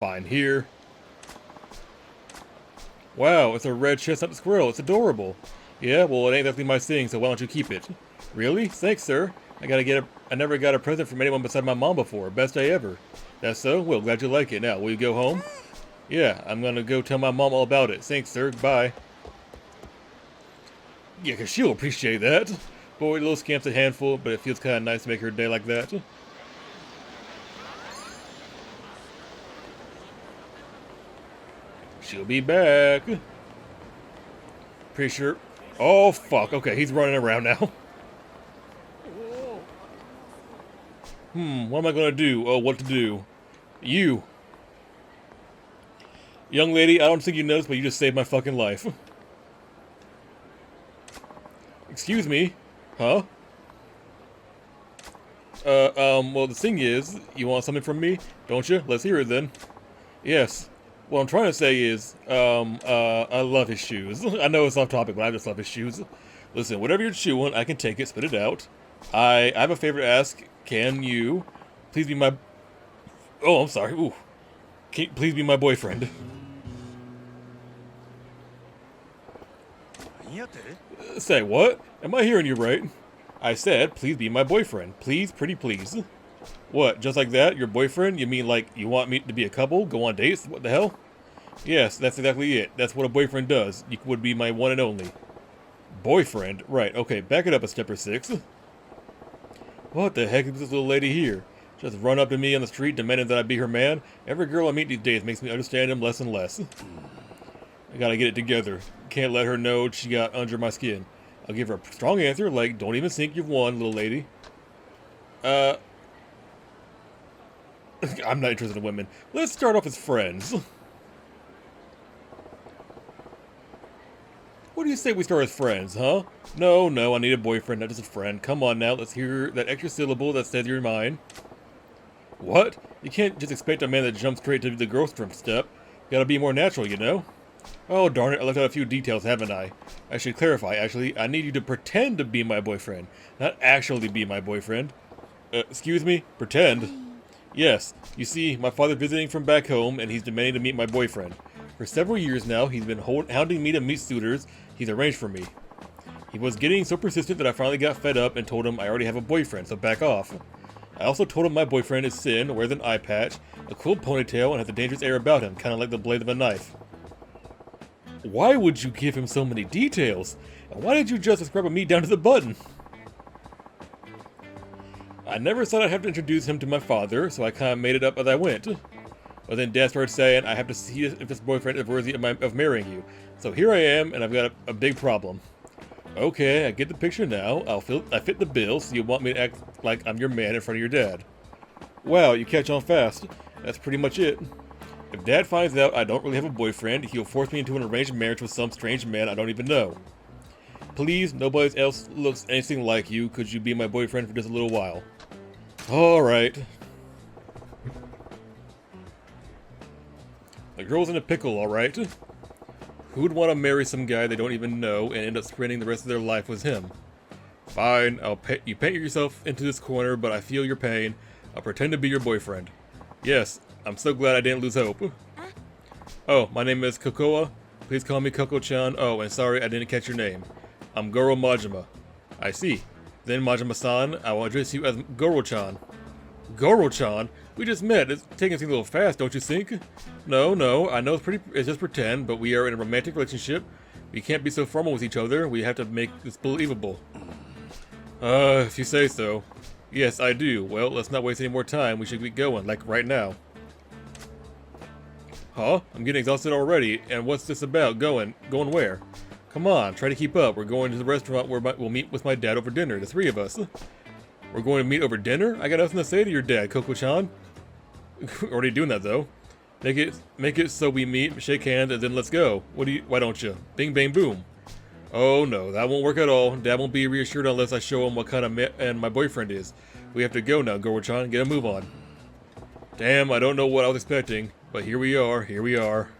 Fine here. Wow, it's a red chestnut squirrel. It's adorable. Yeah, well, it ain't exactly my thing, so why don't you keep it? Really? Thanks, sir. I never got a present from anyone beside my mom before. Best day ever. That's so? Well, glad you like it. Now, will you go home? Yeah, I'm gonna go tell my mom all about it. Thanks, sir. Bye. Yeah, 'cause she'll appreciate that. Boy, little scamp's a handful, but it feels kind of nice to make her day like that. She'll be back. Pretty sure. Oh, fuck. Okay, he's running around now. What am I gonna do? Oh, what to do? You. Young lady, I don't think you noticed, but you just saved my fucking life. Excuse me? Huh? Well, the thing is, you want something from me, don't you? Let's hear it then. Yes. What I'm trying to say is, I love his shoes. I know it's off topic, but I just love his shoes. Listen, whatever you're chewing, I can take it, spit it out. I have a favor to ask. Can you please be my... Oh, I'm sorry. Ooh. Can you please be my boyfriend? Say what? Am I hearing you right? I said, please be my boyfriend. Please, pretty please. What, just like that? Your boyfriend? You mean like you want me to be a couple? Go on dates? What the hell? Yes, that's exactly it. That's what a boyfriend does. You would be my one and only. Boyfriend? Right, okay, back it up a step or six. What the heck is this little lady here? Just run up to me on the street demanding that I be her man? Every girl I meet these days makes me understand him less and less. I gotta get it together. Can't let her know she got under my skin. I'll give her a strong answer, like, don't even think you've won, little lady. I'm not interested in women. Let's start off as friends. What do you say we start as friends, huh? No, no, I need a boyfriend, not just a friend. Come on now, let's hear that extra syllable that says you're mine. What? You can't just expect a man that jumps straight to the girl step. You gotta be more natural, you know? Oh, darn it, I left out a few details, haven't I? I should clarify, actually. I need you to pretend to be my boyfriend, not actually be my boyfriend. Excuse me? Pretend? Yes. You see, my father's visiting from back home, and he's demanding to meet my boyfriend. For several years now, he's been hounding me to meet suitors he's arranged for me. He was getting so persistent that I finally got fed up and told him I already have a boyfriend, so back off. I also told him my boyfriend is thin, wears an eye patch, a cool ponytail, and has a dangerous air about him, kind of like the blade of a knife. Why would you give him so many details? And why did you just describe me down to the button? I never thought I'd have to introduce him to my father, so I kind of made it up as I went. But then Dad started saying I have to see if this boyfriend is worthy of marrying you. So here I am, and I've got a big problem. Okay, I get the picture now. I fit the bill, so you want me to act like I'm your man in front of your dad. Wow, you catch on fast. That's pretty much it. If Dad finds out I don't really have a boyfriend, he'll force me into an arranged marriage with some strange man I don't even know. Please, nobody else looks anything like you. Could you be my boyfriend for just a little while? Alright. The girl's in a pickle, alright? Who'd want to marry some guy they don't even know and end up spending the rest of their life with him? Fine, you paint yourself into this corner, but I feel your pain. I'll pretend to be your boyfriend. Yes, I'm so glad I didn't lose hope. Oh, my name is Kokoa. Please call me Koko-chan. Oh, and sorry I didn't catch your name. I'm Goro Majima. I see. Then Majima-san, I will address you as Goro-chan. Goro-chan? We just met. It's taking things a little fast, don't you think? No, no, I know it's just pretend, but we are in a romantic relationship. We can't be so formal with each other. We have to make this believable. If you say so. Yes, I do. Well, let's not waste any more time. We should get going, like right now. Huh? I'm getting exhausted already. And what's this about? Going where? Come on, try to keep up. We're going to the restaurant where we'll meet with my dad over dinner, the three of us. We're going to meet over dinner? I got nothing to say to your dad, Koko-chan. Already doing that, though. Make it so we meet, shake hands, and then let's go. Why don't you? Bing, bang, boom. Oh no, that won't work at all. Dad won't be reassured unless I show him what kind of man my boyfriend is. We have to go now, Goro-chan. Get a move on. Damn, I don't know what I was expecting, but here we are, here we are.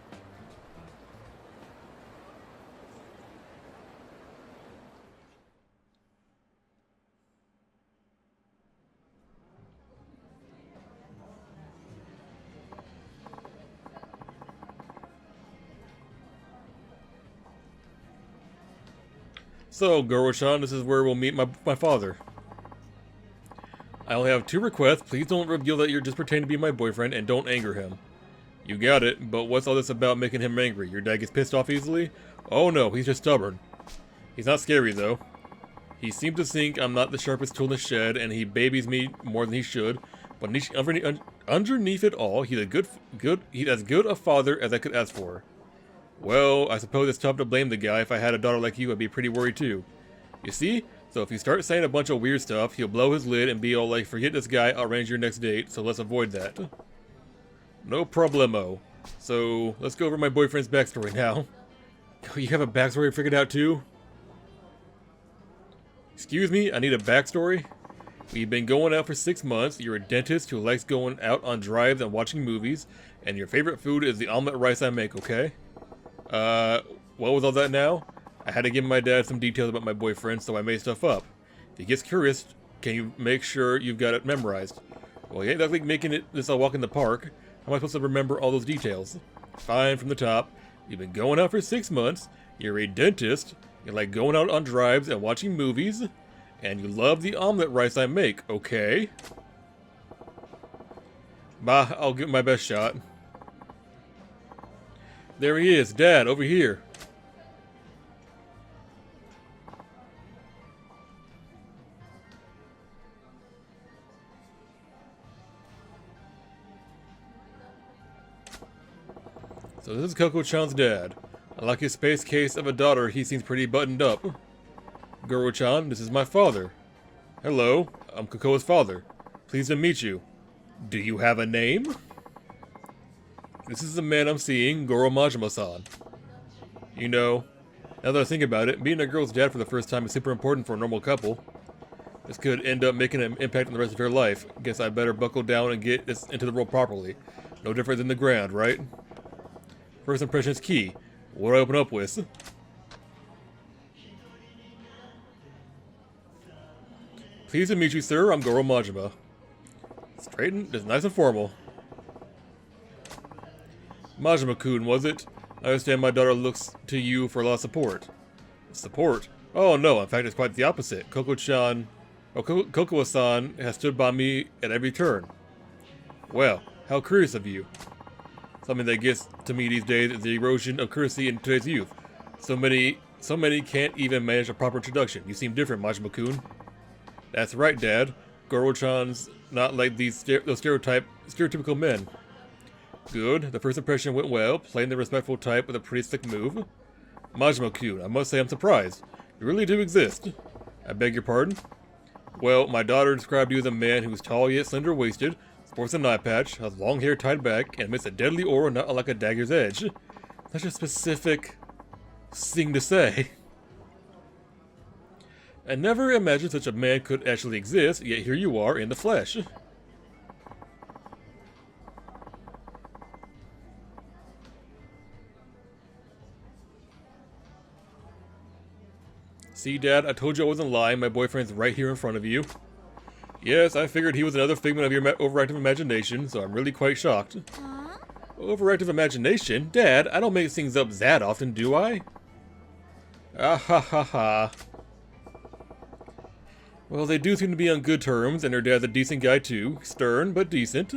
So, Goro-chan, this is where we'll meet my father. I only have 2 requests. Please don't reveal that you're just pretending to be my boyfriend, and don't anger him. You got it, but what's all this about making him angry? Your dad gets pissed off easily? Oh no, he's just stubborn. He's not scary, though. He seems to think I'm not the sharpest tool in the shed, and he babies me more than he should. But underneath it all, he's as good a father as I could ask for. Well, I suppose it's tough to blame the guy. If I had a daughter like you, I'd be pretty worried too. You see? So if you start saying a bunch of weird stuff, he'll blow his lid and be all like, forget this guy, I'll arrange your next date, so let's avoid that. No problemo. So, let's go over my boyfriend's backstory now. You have a backstory figured out too? Excuse me, I need a backstory? We've been going out for 6 months, you're a dentist who likes going out on drives and watching movies, and your favorite food is the omelet rice I make, okay? What was all that now? I had to give my dad some details about my boyfriend, so I made stuff up. If he gets curious, can you make sure you've got it memorized? Well, you ain't like making this a walk in the park. How am I supposed to remember all those details? Fine, from the top. You've been going out for 6 months, you're a dentist, you like going out on drives and watching movies, and you love the omelet rice I make, okay? Bah, I'll give it my best shot. There he is, Dad, over here. So this is Coco-chan's dad. Unlike his space case of a daughter, he seems pretty buttoned up. Goro-chan, this is my father. Hello, I'm Coco's father. Pleased to meet you. Do you have a name? This is the man I'm seeing, Goro Majima-san. You know, now that I think about it, meeting a girl's dad for the first time is super important for a normal couple. This could end up making an impact on the rest of her life. Guess I better buckle down and get this into the role properly. No different than the ground, right? First impression is key. What do I open up with? Pleased to meet you, sir. I'm Goro Majima. Straighten, just nice and formal. Majima-kun, was it? I understand my daughter looks to you for a lot of support. Support? Oh no, in fact it's quite the opposite. Coco-chan, Coco-san has stood by me at every turn. Well, how curious of you. Something that gets to me these days is the erosion of courtesy in today's youth. So many can't even manage a proper introduction. You seem different, Majima-kun. That's right, Dad. Goro-chan's not like those stereotypical men. Good. The first impression went well, playing the respectful type with a pretty slick move. Majima-kun, I must say I'm surprised. You really do exist. I beg your pardon? Well, my daughter described you as a man who's tall yet slender-waisted, sports an eye patch, has long hair tied back, and emits a deadly aura not unlike a dagger's edge. Such a specific thing to say. I never imagined such a man could actually exist, yet here you are in the flesh. See, Dad, I told you I wasn't lying. My boyfriend's right here in front of you. Yes, I figured he was another figment of your overactive imagination, so I'm really quite shocked. Overactive imagination? Dad, I don't make things up that often, do I? Ah ha ha ha. Well, they do seem to be on good terms, and their dad's a decent guy too. Stern, but decent.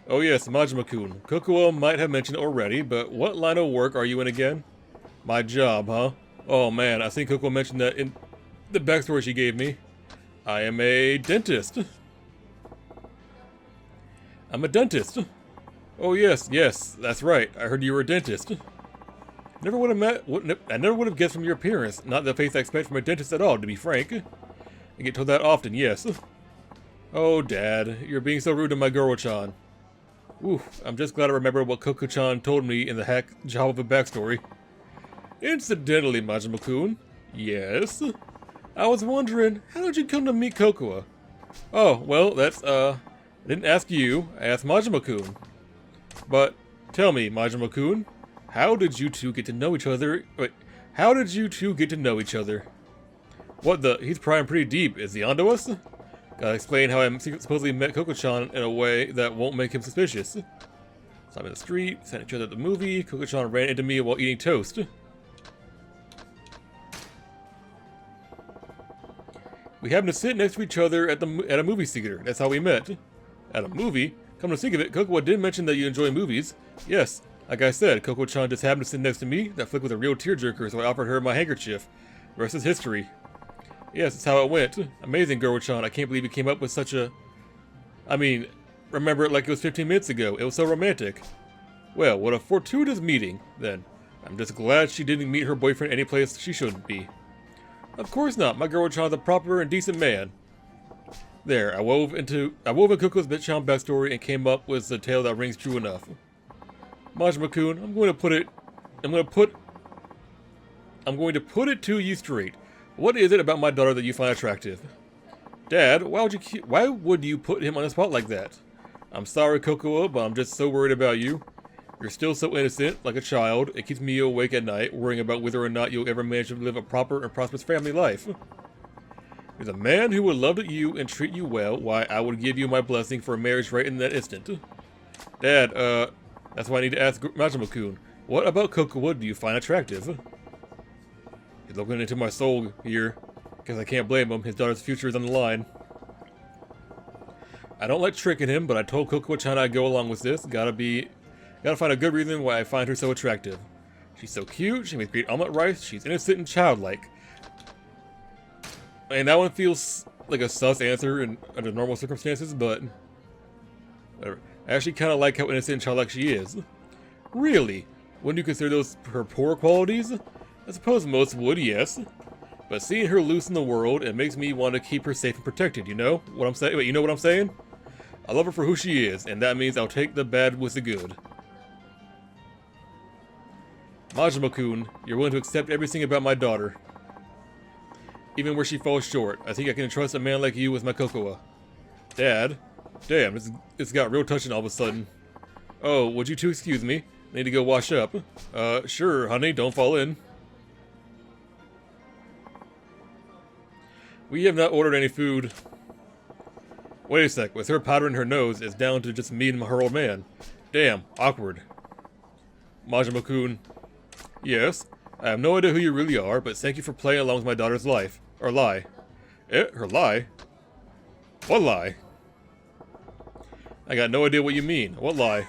Oh yes, Majima-kun. Kokuo might have mentioned it already, but what line of work are you in again? My job, huh? Oh man, I think Kokuo mentioned that in the backstory she gave me. I am a dentist. I'm a dentist. Oh yes, that's right. I heard you were a dentist. Never would have I never would have guessed from your appearance. Not the face I expect from a dentist at all, to be frank. I get told that often, yes. Oh, Dad, you're being so rude to my Goro-chan. Ooh, I'm just glad I remember what Coco-chan told me in the hack job of a backstory. Incidentally, Majima-kun. Yes? I was wondering, how did you come to meet Kokoa? Oh, well, that's, I didn't ask you, I asked Majima-kun. But, tell me, Majima-kun, how did you two get to know each other? Wait, how did you two get to know each other? What the? He's prying pretty deep. Is he onto us? Gotta explain how I supposedly met Coco-chan in a way that won't make him suspicious. So I'm in the street, sat each other at the movie, Coco-chan ran into me while eating toast. We happened to sit next to each other at a movie theater. That's how we met. At a movie? Come to think of it, Kokowa did mention that you enjoy movies. Yes, like I said, Kokowa-chan just happened to sit next to me. That flick was a real tearjerker, so I offered her my handkerchief. The rest is history. Yes, that's how it went. Amazing, Goro-chan. I can't believe you came up with such a... I mean, remember it like it was 15 minutes ago. It was so romantic. Well, what a fortuitous meeting, then. I'm just glad she didn't meet her boyfriend any place she shouldn't be. Of course not. My Goro-chan's a proper and decent man. There, I wove in Koko's Bitchan backstory and came up with a tale that rings true enough. Majima-kun, I'm going to put it to you straight. What is it about my daughter that you find attractive? Dad, why would you put him on the spot like that? I'm sorry, Kokoa, but I'm just so worried about you. You're still so innocent, like a child. It keeps me awake at night, worrying about whether or not you'll ever manage to live a proper and prosperous family life. There's a man who would love you and treat you well. Why, I would give you my blessing for a marriage right in that instant. Dad, that's why I need to ask Majima-kun. What about Kokoa do you find attractive? He's looking into my soul here. Guess I can't blame him. His daughter's future is on the line. I don't like tricking him, but I told Kokoa-chan I'd go along with this. Gotta find a good reason why I find her so attractive. She's so cute, she makes great omelet rice, she's innocent and childlike. And that one feels like a sus answer under normal circumstances, but... whatever. I actually kinda like how innocent and childlike she is. Really? Wouldn't you consider those her poor qualities? I suppose most would, yes. But seeing her loose in the world, it makes me want to keep her safe and protected, you know what I'm saying? Wait, you know what I'm saying? I love her for who she is, and that means I'll take the bad with the good. Majima-kun, you're willing to accept everything about my daughter. Even where she falls short. I think I can trust a man like you with my Kokoa. Dad? Damn, it's got real touching all of a sudden. Oh, would you two excuse me? I need to go wash up. Sure, honey, don't fall in. We have not ordered any food. Wait a sec, with her powder in her nose, it's down to just me and her old man. Damn, awkward. Majima-kun. Yes, I have no idea who you really are, but thank you for playing along with my daughter's life. Or lie. Eh? Her lie? What lie? I got no idea what you mean. What lie?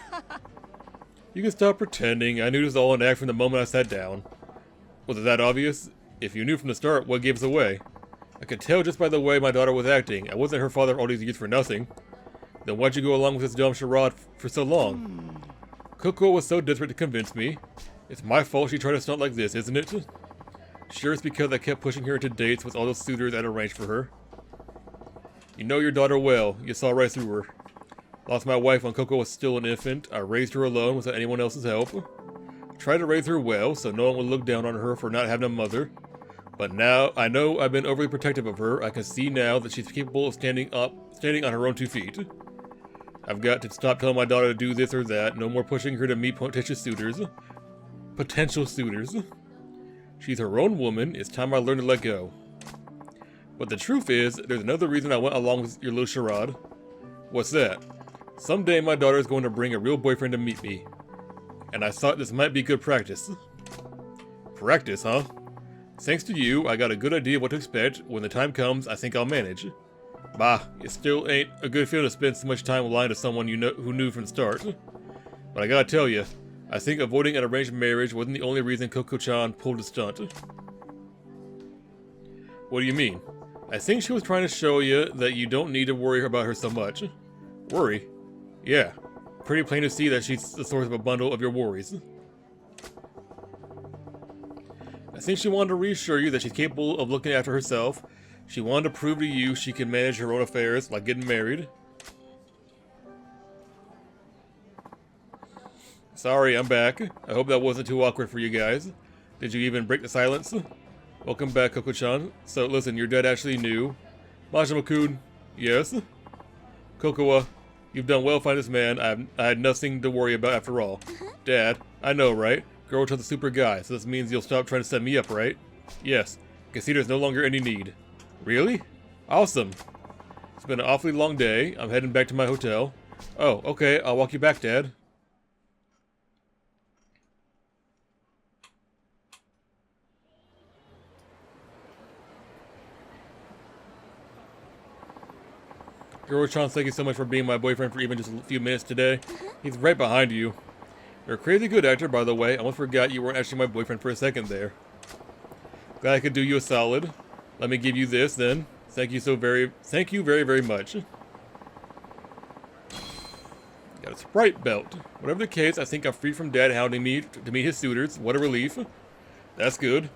You can stop pretending. I knew this was all an act from the moment I sat down. Was it that obvious? If you knew from the start, what gave us away? I could tell just by the way my daughter was acting. I wasn't her father all these years for nothing. Then why'd you go along with this dumb charade for so long? Kokoa was so desperate to convince me. It's my fault she tried to stunt like this, isn't it? Sure, it's because I kept pushing her into dates with all those suitors I'd arranged for her. You know your daughter well. You saw right through her. Lost my wife when Kokoa was still an infant. I raised her alone without anyone else's help. Tried to raise her well, so no one would look down on her for not having a mother. But now, I know I've been overly protective of her. I can see now that she's capable of standing on her own 2 feet. I've got to stop telling my daughter to do this or that. No more pushing her to meet potential suitors. She's her own woman. It's time I learned to let go. But the truth is, there's another reason I went along with your little charade. What's that? Someday my daughter is going to bring a real boyfriend to meet me. And I thought this might be good practice. Practice, huh? Thanks to you, I got a good idea of what to expect. When the time comes, I think I'll manage. Bah, it still ain't a good feeling to spend so much time lying to someone who knew from the start. But I gotta tell you, I think avoiding an arranged marriage wasn't the only reason Kokoa-chan pulled the stunt. What do you mean? I think she was trying to show you that you don't need to worry about her so much. Worry? Yeah. Pretty plain to see that she's the source of a bundle of your worries. I think she wanted to reassure you that she's capable of looking after herself. She wanted to prove to you she can manage her own affairs, like getting married. Sorry, I'm back. I hope that wasn't too awkward for you guys. Did you even break the silence? Welcome back, Kokoa-chan. So listen, your dad actually knew. Majima-kun, yes? Kokoa, you've done well finding this man. I had nothing to worry about after all. Dad, I know, right? Goro-chan's a super guy, so this means you'll stop trying to set me up, right? Yes. I can see there's no longer any need. Really? Awesome. It's been an awfully long day. I'm heading back to my hotel. Oh, okay, I'll walk you back, Dad. Goro-chan, thank you so much for being my boyfriend for even just a few minutes today. He's right behind you. You're a crazy good actor, by the way. I almost forgot you weren't actually my boyfriend for a second there. Glad I could do you a solid. Let me give you this, then. Thank you very, very much. Got a Sprite belt. Whatever the case, I think I'm free from Dad hounding me to meet his suitors. What a relief. That's good.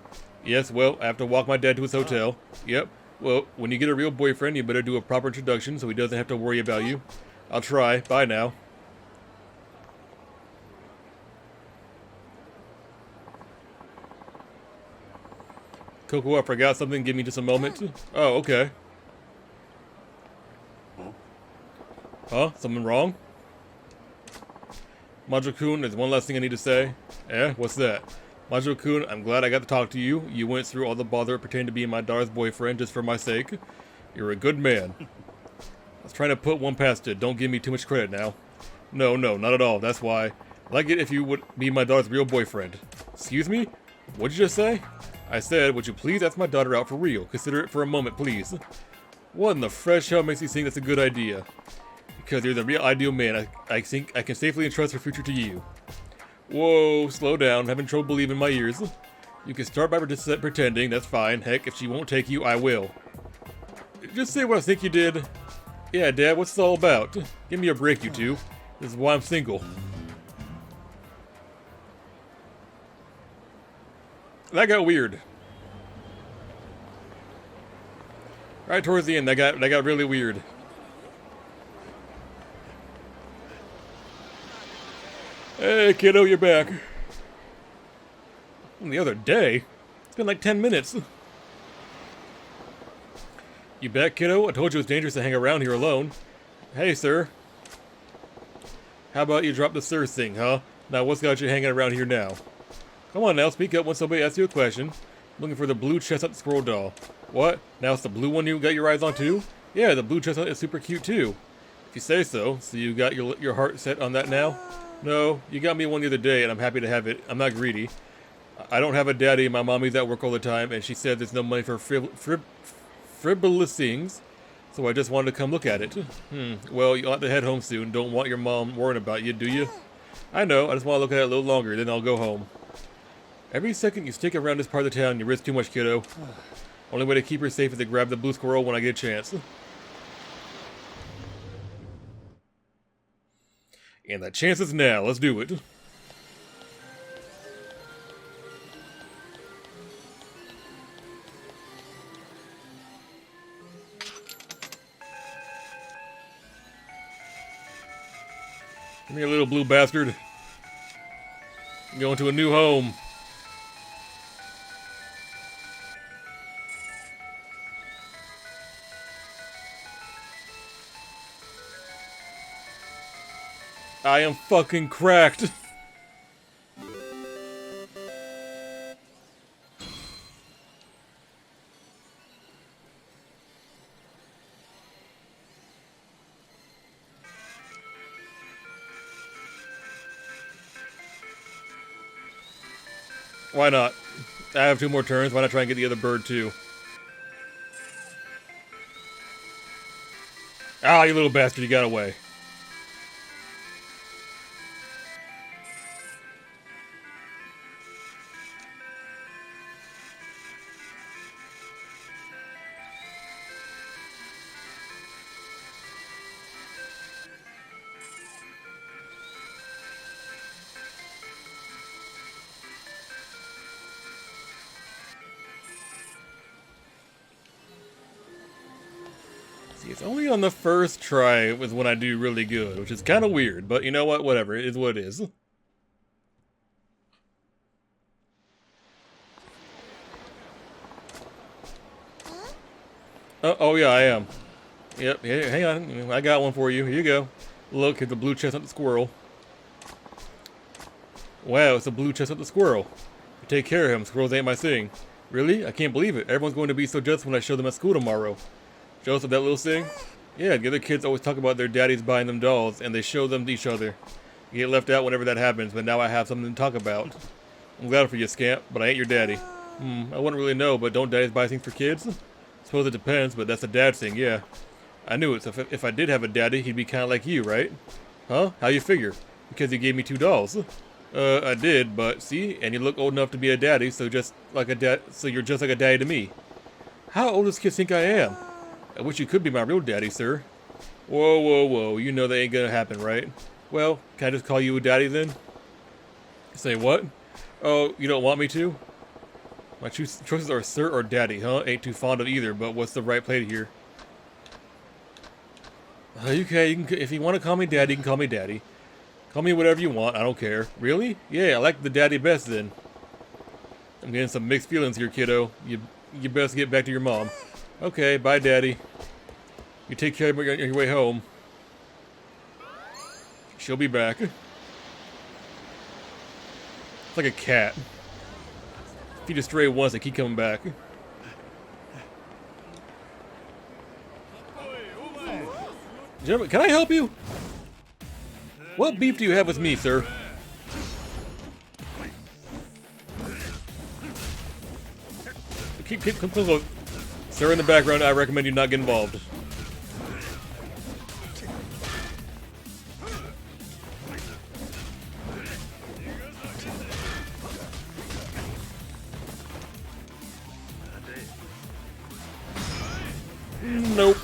Yes, well, I have to walk my dad to his hotel. Yep. Well, when you get a real boyfriend, you better do a proper introduction so he doesn't have to worry about you. I'll try. Bye now. Coco, I forgot something. Give me just a moment. Oh, okay. Huh? Something wrong? Majo-kun, there's one last thing I need to say. Eh? What's that? Majo-kun, I'm glad I got to talk to you. You went through all the bother of pretending to be my daughter's boyfriend just for my sake. You're a good man. I was trying to put one past it. Don't give me too much credit now. No, not at all. That's why. I'd like it if you would be my daughter's real boyfriend. Excuse me? What'd you just say? I said, would you please ask my daughter out for real? Consider it for a moment, please. What in the fresh hell makes you think that's a good idea? Because you're the real ideal man. I think I can safely entrust her future to you. Whoa, slow down. I'm having trouble believing my ears. You can start by pretending. That's fine. Heck, if she won't take you, I will. Just say what I think you did. Yeah, Dad, what's this all about? Give me a break, you two. This is why I'm single. That got weird. Right towards the end, that got really weird. Hey, kiddo, you're back. The other day? It's been like 10 minutes. You back, kiddo? I told you it was dangerous to hang around here alone. Hey, sir. How about you drop the sir thing, huh? Now, what's got you hanging around here now? Come on now, speak up when somebody asks you a question. Looking for the blue chestnut squirrel doll. What? Now it's the blue one you got your eyes on too? Yeah, the blue chestnut is super cute too. If you say so. So you got your heart set on that now? No, you got me one the other day and I'm happy to have it. I'm not greedy. I don't have a daddy, my mommy's at work all the time and she said there's no money for frivolous things. So I just wanted to come look at it. Well, you'll have to head home soon. Don't want your mom worrying about you, do you? I know, I just want to look at it a little longer, then I'll go home. Every second you stick around this part of the town, you risk too much, kiddo. Only way to keep her safe is to grab the blue squirrel when I get a chance. And that chance is now. Let's do it. Come here, little blue bastard. I'm going to a new home. I am fucking cracked. Why not? I have 2 more turns. Why not try and get the other bird too? Ah, you little bastard, you got away. See, it's only on the first try was when I do really good, which is kind of weird, but you know what? Whatever, it is what it is. Oh yeah, I am. Yep, hang on, I got one for you. Here you go. Look, it's a blue chestnut squirrel. Wow, it's a blue chestnut squirrel. You take care of him, squirrels ain't my thing. Really? I can't believe it. Everyone's going to be so jealous when I show them at school tomorrow. Jealous of that little thing? Yeah, the other kids always talk about their daddies buying them dolls, and they show them to each other. You get left out whenever that happens, but now I have something to talk about. I'm glad for you, scamp, but I ain't your daddy. I wouldn't really know, but don't daddies buy things for kids? Suppose it depends, but that's a dad thing, yeah. I knew it. So if I did have a daddy, he'd be kind of like you, right? Huh? How you figure? Because you gave me 2 dolls. I did, but see, and you look old enough to be a daddy, so so you're just like a daddy to me. How old does kids think I am? I wish you could be my real daddy, sir. Whoa, whoa, whoa, you know that ain't gonna happen, right? Well, can I just call you a daddy then? Say what? Oh, you don't want me to? My choices are sir or daddy, huh? Ain't too fond of either, but what's the right play here? Okay, if you want to call me daddy, you can call me daddy. Call me whatever you want, I don't care. Really? Yeah, I like the daddy best then. I'm getting some mixed feelings here, kiddo. You best get back to your mom. Okay, bye, daddy. You take care of her on your way home. She'll be back. It's like a cat. If you just stray once, they keep coming back. Gentlemen, can I help you? What beef do you have with me, sir? Come close. Sir in the background, I recommend you not get involved. Nope.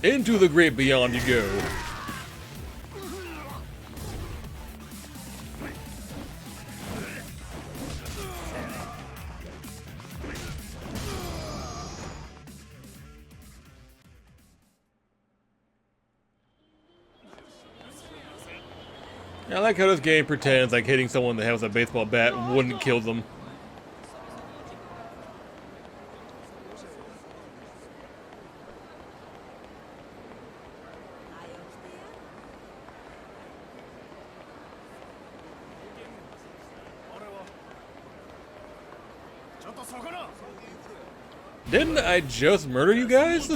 Into the great beyond you go. I like how this game pretends like hitting someone that has a baseball bat wouldn't kill them. Didn't I just murder you guys?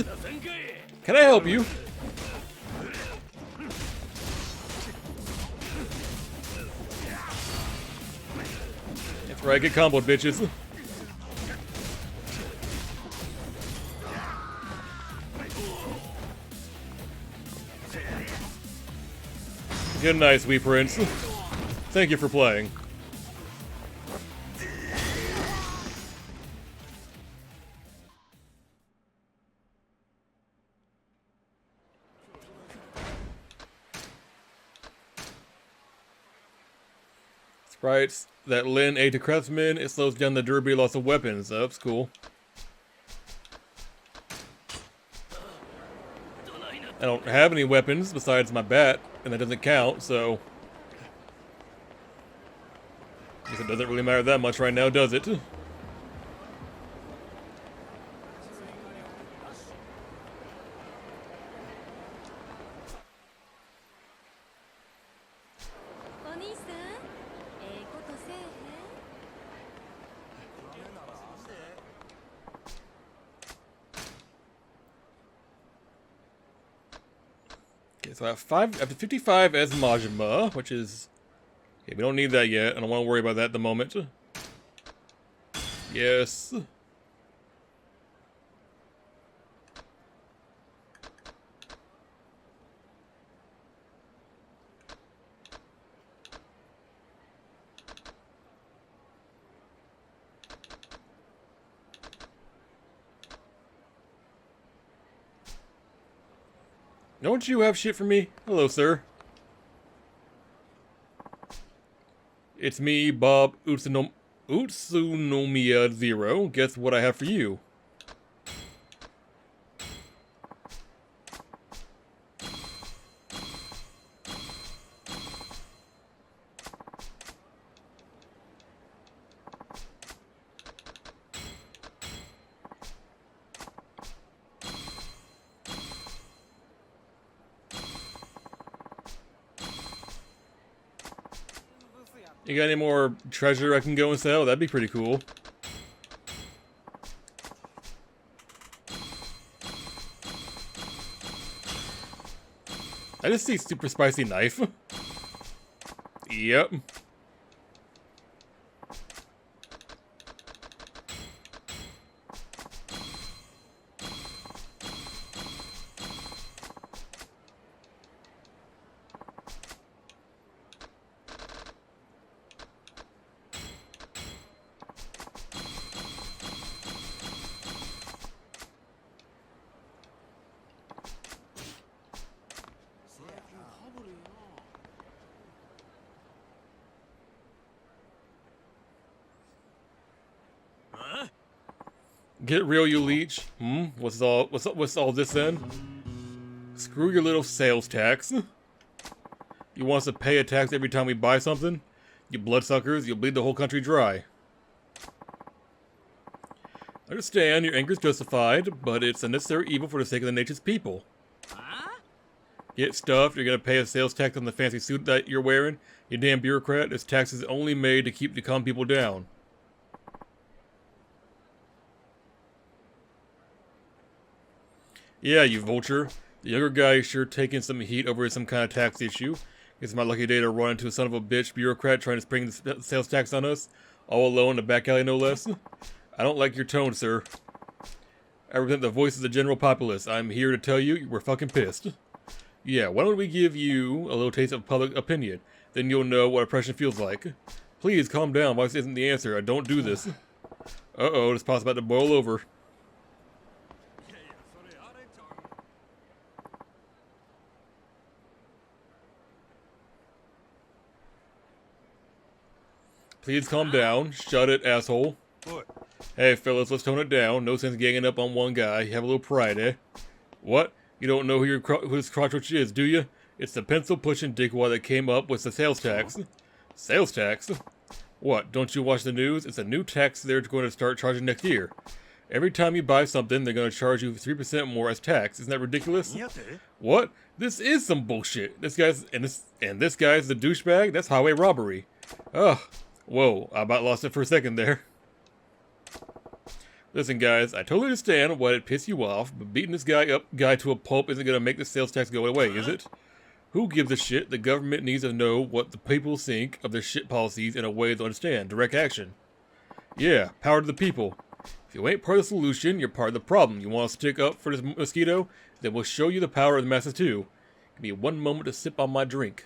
Can I help you? That's right, get comboed, bitches. Good night, sweet prince. Thank you for playing. Sprites that lend aid to craftsmen, it slows down the durability loss of weapons. That's cool. I don't have any weapons besides my bat, and that doesn't count, so... I guess it doesn't really matter that much right now, does it? Okay, so I have 55 as Majima, which is... Okay, we don't need that yet. I don't want to worry about that at the moment. Yes. Don't you have shit for me? Hello, sir. It's me, Bob Utsunomiya Zero. Guess what I have for you? You got any more treasure I can go and sell? That'd be pretty cool. I just see super spicy knife. Yep. Get real, you leech. What's all this then? Screw your little sales tax. You want us to pay a tax every time we buy something? You bloodsuckers, you'll bleed the whole country dry. I understand your anger is justified, but it's a necessary evil for the sake of the nation's people. Get stuffed, you're gonna pay a sales tax on the fancy suit that you're wearing? You damn bureaucrat, this tax is only made to keep the common people down. Yeah, you vulture. The younger guy is sure taking some heat over some kind of tax issue. It's my lucky day to run into a son of a bitch bureaucrat trying to spring the sales tax on us. All alone in the back alley, no less. I don't like your tone, sir. I represent the voice of the general populace. I'm here to tell you, we're fucking pissed. Yeah, why don't we give you a little taste of public opinion? Then you'll know what oppression feels like. Please, calm down. Violence isn't the answer. I don't do this. Uh-oh, this pot's about to boil over. Please calm down. Shut it, asshole. Hey, fellas, let's tone it down. No sense ganging up on one guy. You have a little pride, eh? What? You don't know who this crotchwitch is, do you? It's the pencil-pushing dickwad that came up with the sales tax. Sales tax? What, don't you watch the news? It's a new tax they're going to start charging next year. Every time you buy something, they're going to charge you 3% more as tax. Isn't that ridiculous? What? This is some bullshit. This guy's this guy's the douchebag? That's highway robbery. Ugh. Whoa, I about lost it for a second there. Listen, guys, I totally understand why it pissed you off, but beating this guy to a pulp isn't going to make the sales tax go away, is it? Who gives a shit? The government needs to know what the people think of their shit policies in a way they'll understand. Direct action. Yeah, power to the people. If you ain't part of the solution, you're part of the problem. You want to stick up for this mosquito? Then we'll show you the power of the masses too. Give me one moment to sip on my drink.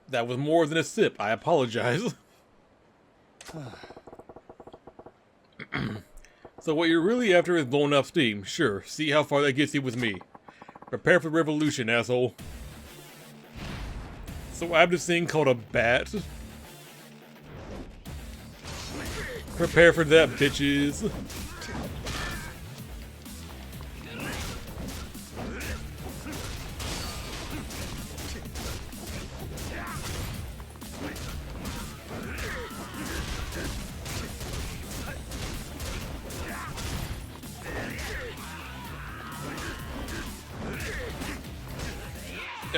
That was more than a sip. I apologize. So what you're really after is blowing up steam. Sure, see how far that gets you with me. Prepare for revolution, asshole. So I have this thing called a bat. Prepare for that, bitches.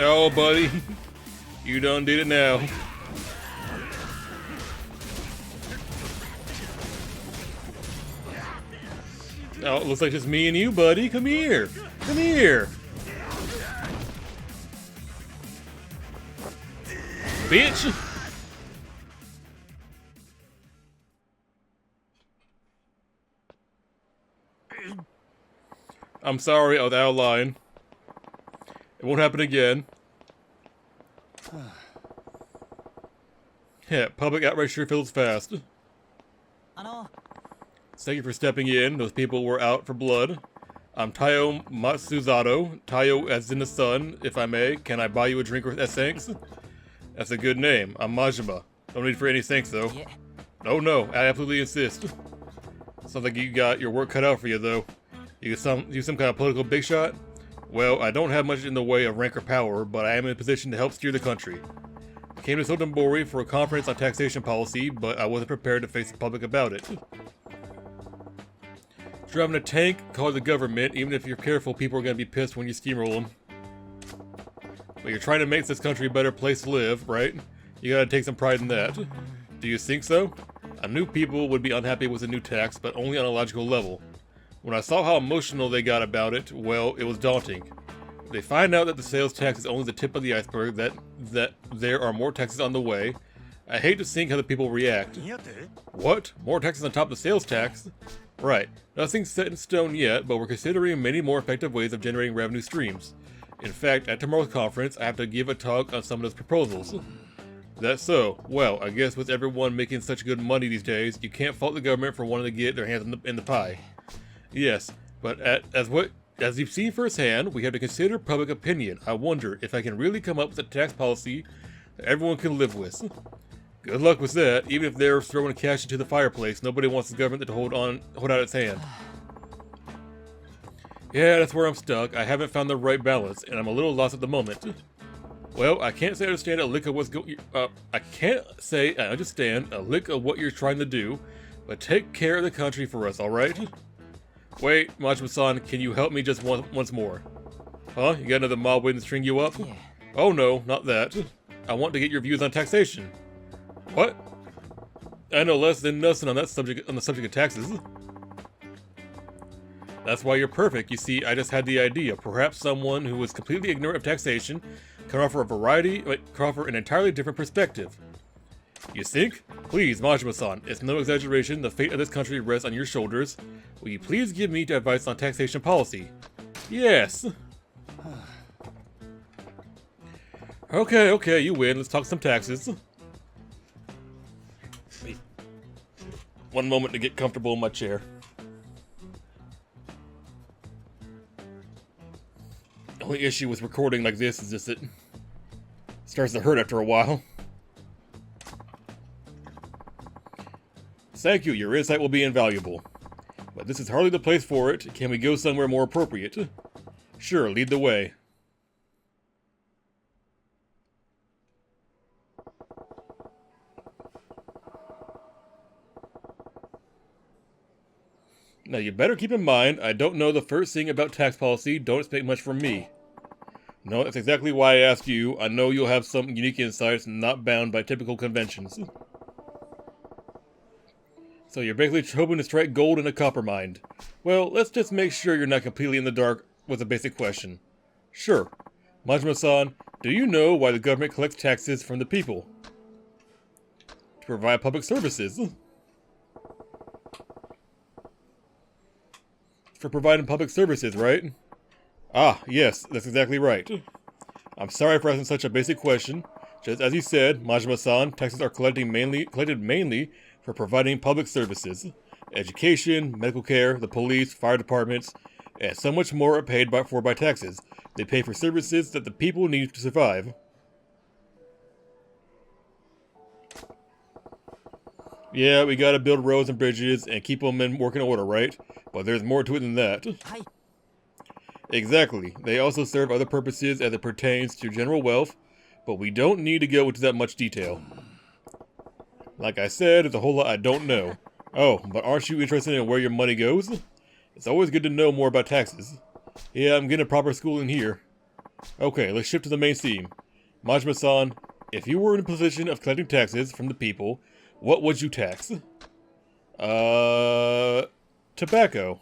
Oh, buddy. You done did it now. Oh, it looks like just me and you, buddy. Come here. Come here. Bitch. I'm sorry, I was out of line. It won't happen again. Yeah, public outrage sure feels fast. Thank you for stepping in. Those people were out for blood. I'm Tayo Matsuzato. Tayo as in the sun, if I may. Can I buy you a drink with thanks? That's a good name. I'm Majima. No need for any thanks, though. Oh no, I absolutely insist. Sounds like you got your work cut out for you, though. You some kind of political big shot? Well, I don't have much in the way of rank or power, but I am in a position to help steer the country. I came to Sotenbori for a conference on taxation policy, but I wasn't prepared to face the public about it. Driving a tank, call the government. Even if you're careful, people are going to be pissed when you steamroll them. But you're trying to make this country a better place to live, right? You gotta take some pride in that. Do you think so? I knew people would be unhappy with the new tax, but only on a logical level. When I saw how emotional they got about it, well, it was daunting. If they find out that the sales tax is only the tip of the iceberg, that there are more taxes on the way, I hate to think how the people react. What? More taxes on top of the sales tax? Right. Nothing's set in stone yet, but we're considering many more effective ways of generating revenue streams. In fact, at tomorrow's conference, I have to give a talk on some of those proposals. That's so. Well, I guess with everyone making such good money these days, you can't fault the government for wanting to get their hands in the pie. Yes, but as what As you've seen firsthand, we have to consider public opinion. I wonder if I can really come up with a tax policy that everyone can live with. Good luck with that. Even if they're throwing cash into the fireplace, nobody wants the government to hold out its hand. Yeah, that's where I'm stuck. I haven't found the right balance, and I'm a little lost at the moment. Well, I can't say I understand a lick of what's I can't say I understand a lick of what you're trying to do, but take care of the country for us, all right? Wait, Majima-san, can you help me just once more? Huh? You got another mob waiting to string you up? Yeah. Oh no, not that. I want to get your views on taxation. What? I know less than nothing on the subject of taxes. That's why you're perfect. You see, I just had the idea. Perhaps someone who was completely ignorant of taxation can offer an entirely different perspective. You think? Please, Majima-san, it's no exaggeration. The fate of this country rests on your shoulders. Will you please give me advice on taxation policy? Yes. Okay, you win. Let's talk some taxes. Wait. One moment to get comfortable in my chair. The only issue with recording like this is just it starts to hurt after a while. Thank you, your insight will be invaluable. But this is hardly the place for it. Can we go somewhere more appropriate? Sure, lead the way. Now you better keep in mind, I don't know the first thing about tax policy, don't expect much from me. No, that's exactly why I asked you. I know you'll have some unique insights, not bound by typical conventions. So you're basically hoping to strike gold in a copper mine. Well, let's just make sure you're not completely in the dark with a basic question. Sure. Majima-san, do you know why the government collects taxes from the people? To provide public services. For providing public services, right? Ah, yes, that's exactly right. I'm sorry for asking such a basic question. Just as you said, Majima-san, taxes are collected mainly for providing public services. Education, medical care, the police, fire departments, and so much more are paid for by taxes. They pay for services that the people need to survive. Yeah, we gotta build roads and bridges and keep them in working order, right? But there's more to it than that. Exactly. They also serve other purposes as it pertains to general wealth, but we don't need to go into that much detail. Like I said, there's a whole lot I don't know. Oh, but aren't you interested in where your money goes? It's always good to know more about taxes. Yeah, I'm getting a proper schooling here. Okay, let's shift to the main theme. Majima-san, if you were in a position of collecting taxes from the people, what would you tax? Tobacco.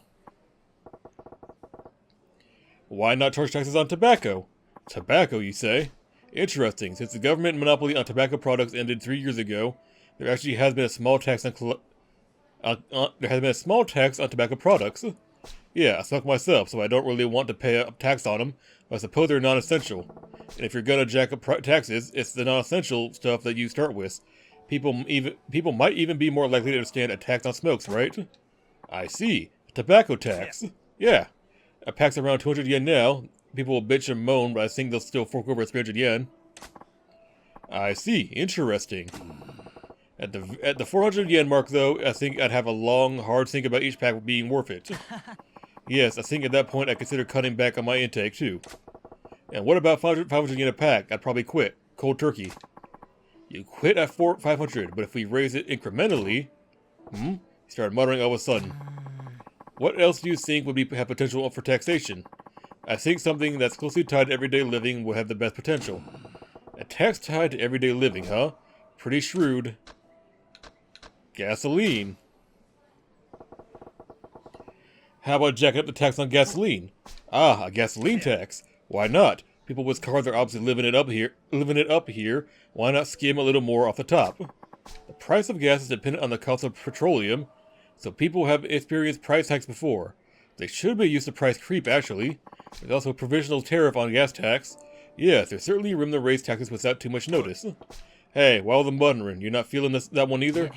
Why not charge taxes on tobacco? Tobacco, you say? Interesting. Since the government monopoly on tobacco products ended 3 years ago, there actually has been a small tax on tobacco products. Yeah, I smoke myself, so I don't really want to pay a tax on them, but I suppose they're non-essential. And if you're gonna jack up taxes, it's the non-essential stuff that you start with. People might even be more likely to understand a tax on smokes, right? I see. A tobacco tax. Yeah. A pack's around 200 yen now. People will bitch and moan, but I think they'll still fork over 300 yen. I see. Interesting. At the 400 yen mark, though, I think I'd have a long, hard think about each pack being worth it. Yes, I think at that point I'd consider cutting back on my intake, too. And what about 500 yen a pack? I'd probably quit. Cold turkey. You quit at 500, but if we raise it incrementally... He started muttering all of a sudden. What else do you think would have potential for taxation? I think something that's closely tied to everyday living would have the best potential. A tax tied to everyday living, huh? Pretty shrewd. Gasoline. How about jacking up the tax on gasoline? Ah, a gasoline tax. Why not? People with cars are obviously living it up here. Why not skim a little more off the top? The price of gas is dependent on the cost of petroleum, so people have experienced price hikes before. They should be used to price creep, actually. There's also a provisional tariff on gas tax. Yes, there's certainly room to raise taxes without too much notice. Hey, while I'm wondering, you're not feeling that one either?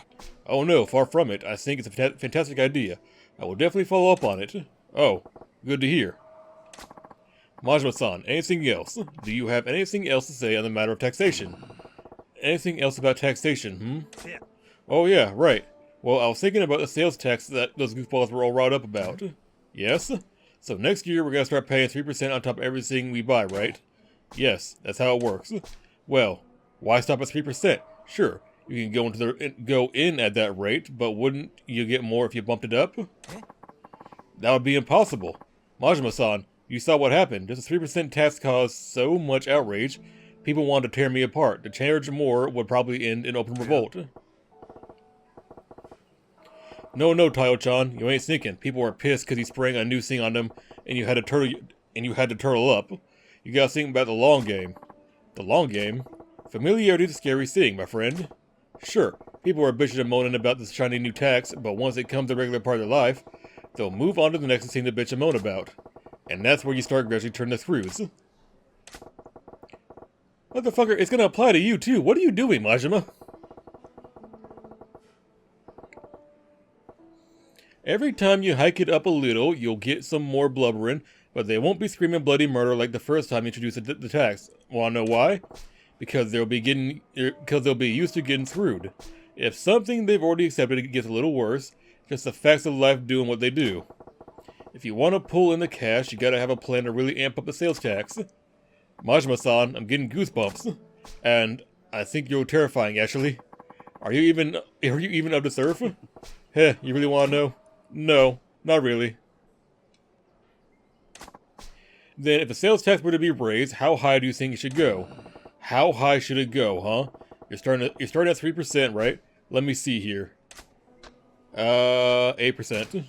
Oh no, far from it. I think it's a fantastic idea. I will definitely follow up on it. Oh, good to hear. Majima-san, anything else? Do you have anything else to say on the matter of taxation? Anything else about taxation, Oh yeah, right. Well, I was thinking about the sales tax that those goofballs were all riled up about. Yes? So next year we're gonna start paying 3% on top of everything we buy, right? Yes, that's how it works. Well, why stop at 3%? Sure, you can go in at that rate, but wouldn't you get more if you bumped it up? That would be impossible. Majima-san, you saw what happened. Just a 3% tax caused so much outrage, people wanted to tear me apart. To charge more would probably end in open revolt. No, Tayo-chan, you ain't thinking. People were pissed because he sprang a new thing on them, and you had to turtle up. You gotta think about the long game. The long game? Familiarity is a scary thing, my friend. Sure, people are bitching and moaning about this shiny new tax, but once it becomes a regular part of their life, they'll move on to the next thing to bitch and moan about. And that's where you start gradually turning the screws. Motherfucker, it's gonna apply to you too. What are you doing, Majima? Every time you hike it up a little, you'll get some more blubbering, but they won't be screaming bloody murder like the first time you introduce the tax. Wanna know why? Because they'll be used to getting screwed. If something they've already accepted gets a little worse, just the facts of life doing what they do. If you want to pull in the cash, you gotta have a plan to really amp up the sales tax. Majima-san, I'm getting goosebumps. And I think you're terrifying, actually. Are you even up to surf? Heh, you really want to know? No, not really. Then, if the sales tax were to be raised, how high do you think it should go? How high should it go, huh? You're starting at 3%, right? Let me see here. 8%.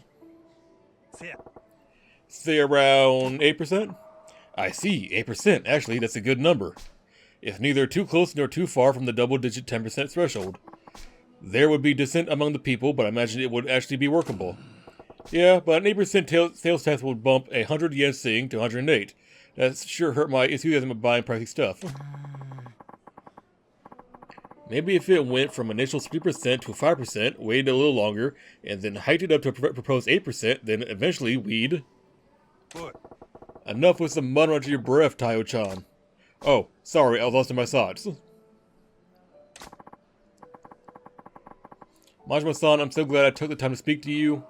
Say around 8%? I see, 8%. Actually, that's a good number. It's neither too close nor too far from the double-digit 10% threshold. There would be dissent among the people, but I imagine it would actually be workable. Yeah, but an 8% sales tax would bump a 100 yen thing to 108. That's sure hurt my enthusiasm of buying pricey stuff. Maybe if it went from initial 3% to 5%, waited a little longer, and then hiked it up to a proposed 8%, then eventually we'd... What? Enough with some mud under your breath, Tayo-chan. Oh, sorry, I was lost in my thoughts. Majima-san, I'm so glad I took the time to speak to you.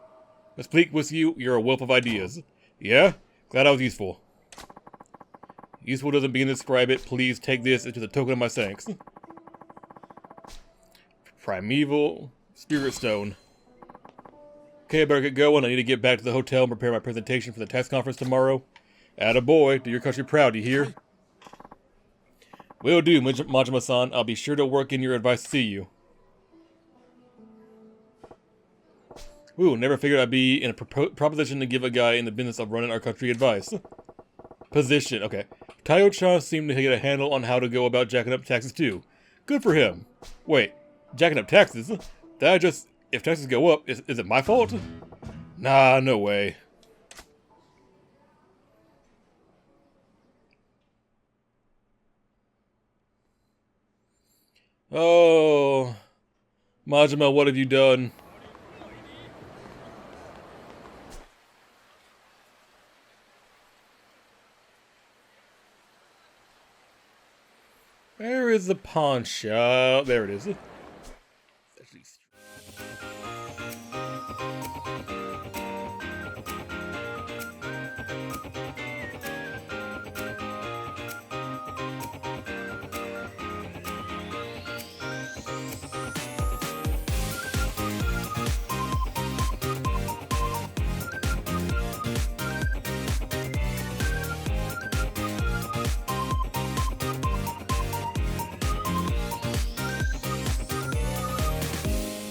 To speak with you, you're a wealth of ideas. Yeah? Glad I was useful. Useful doesn't begin to describe it. Please take this into the token of my thanks. Primeval Spirit Stone. Okay, I better get going. I need to get back to the hotel and prepare my presentation for the tax conference tomorrow. Attaboy, do your country proud, you hear? Will do, Majima-san. I'll be sure to work in your advice to see you. Ooh, never figured I'd be in a proposition to give a guy in the business of running our country advice. Position, okay. Tayo-chan seemed to get a handle on how to go about jacking up taxes too. Good for him. Wait, jacking up taxes? If taxes go up, is it my fault? Nah, no way. Oh, Majima, what have you done? Where is the pawn shop? There it is.